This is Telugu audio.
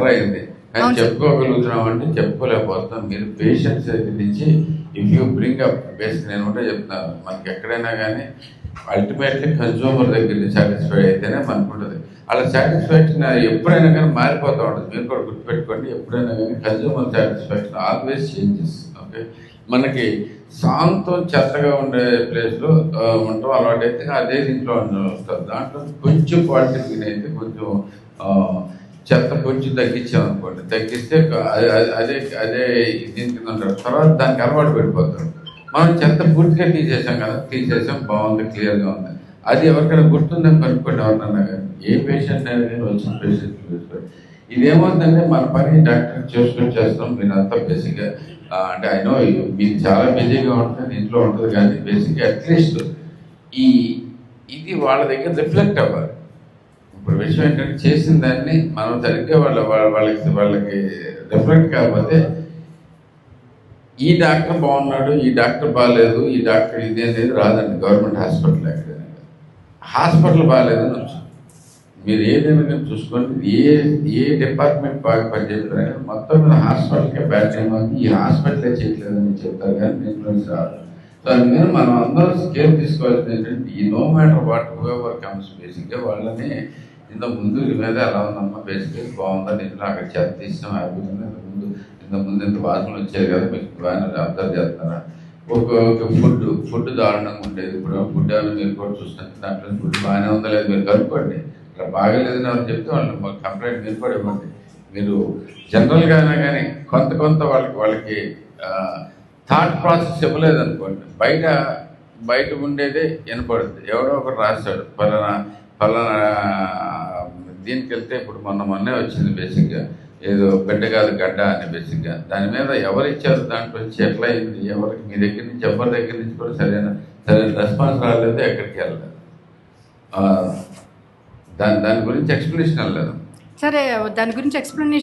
ఎంటర్ అయింది కానీ చెప్పుకోగలుగుతున్నాం అంటే చెప్పుకోలేకపోతున్నాం. మీరు పేషెంట్స్ దగ్గర నుంచి if you bring up basic నేను ఒకటే చెప్తున్నాను, మనకి ఎక్కడైనా కానీ అల్టిమేట్లీ కన్జ్యూమర్ దగ్గర నుంచి సాటిస్ఫై అయితేనే మనకు ఉంటుంది. అలా సాటిస్ఫాక్షన్ ఎప్పుడైనా కానీ మారిపోతూ ఉంటుంది. మీరు కూడా గుర్తుపెట్టుకోండి, ఎప్పుడైనా కానీ consumer satisfaction always changes. Okay, మనకి శాంతం చెత్తగా ఉండే ప్లేస్లో ఉండటం అలవాటు అయితే అదే దీంట్లో వస్తుంది. దాంట్లో కొంచెం క్వాలిటీ అయితే కొంచెం చెత్త కొంచెం తగ్గించామనుకోండి, తగ్గిస్తే అదే అదే దీని కింద ఉంటాడు. తర్వాత దానికి అలవాటు పడిపోతాడు. మనం చెత్త పూర్తిగా తీసేసాం కదా, తీసేసాం, బాగుంది, క్లియర్గా ఉంది. అది ఎవరికైనా గుర్తుందని కనుక్కోండి, ఎవరినన్నా కానీ ఏ పేషెంట్ అయినా కానీ వచ్చిన పేషెంట్ చూసుకోండి. ఇదేమవుతుందంటే మన పని డాక్టర్ చేసుకొని చేస్తాం. మీరంతా బేసిక్గా అంటే అయినో మీరు చాలా బిజీగా ఉంటుంది, ఇంట్లో ఉంటుంది, కానీ బేసిక్గా అట్లీస్ట్ ఇది వాళ్ళ దగ్గర రిఫ్లెక్ట్ అవ్వాలి. ఇప్పుడు విషయం ఏంటంటే చేసిన దాన్ని మనం సరిగ్గా వాళ్ళకి రిఫ్లెక్ట్ కాకపోతే ఈ డాక్టర్ బాగున్నాడు, ఈ డాక్టర్ బాగాలేదు, ఈ డాక్టర్ ఇది అనేది రాదండి. గవర్నమెంట్ హాస్పిటల్ ఎక్కడైనా హాస్పిటల్ బాగాలేదని వచ్చు. మీరు ఏదైనా కానీ చూసుకోండి, ఏ డిపార్ట్మెంట్ బాగా పనిచేస్తారని మొత్తం మీద హాస్పిటల్కే బ్యాడ్ టైం అవుతుంది. ఈ హాస్పిటలే చేయట్లేదని చెప్తారు కానీ ఇన్ఫ్లుయెన్స్ రాదు. సో అందుకని మనం అందరూ కేర్ తీసుకోవాల్సింది ఏంటంటే ఈ no matter what whoever comes బేసిక్గా వాళ్ళని ఇంత ముందు మీద ఎలా ఉందమ్మా, బేసిక్గా బాగుందా, నేను అక్కడ చెత్త తీసాం అయిపోతుంది, ఇంతకుముందు ఇంత వాసనలు వచ్చాయి కదా, మీకు బాగా అబ్జర్వ్ చేస్తున్నారా, ఒక ఫుడ్ దారుణంగా ఉండేది, ఇప్పుడు ఫుడ్ అని మీరు కూడా చూస్తున్నారు, దాంట్లో ఫుడ్ బాగానే ఉందా లేదు మీరు కనుక్కోండి. ఇక్కడ బాగాలేదని వాళ్ళు చెప్తే వాళ్ళు కంప్లైంట్ మీరు కూడా ఇవ్వండి. మీరు జనరల్గానే కానీ కొంత వాళ్ళకి థాట్ ప్రాసెస్ ఇవ్వలేదనుకోండి, బయట ఉండేదే వినపడుతుంది. ఎవడో ఒకటి రాస్తాడు, పలానా దీనికి వెళ్తే ఇప్పుడు మొన్నే వచ్చింది బేసిక్గా ఏదో బిడ్డ కాదు గడ్డ అని, బేసిక్గా దాని మీద ఎవరు ఇచ్చారు, దాంట్లో నుంచి ఎట్లా అయింది, ఎవరికి మీ దగ్గర నుంచి ఎవరి దగ్గర నుంచి కూడా సరైన రెస్పాన్స్ రాలేదు, ఎక్కడికి వెళ్ళలేదు, దాని గురించి ఎక్స్ప్లెనేషన్ వెళ్ళలేదు. సరే, దాని గురించి ఎక్స్ప్లెనేషన్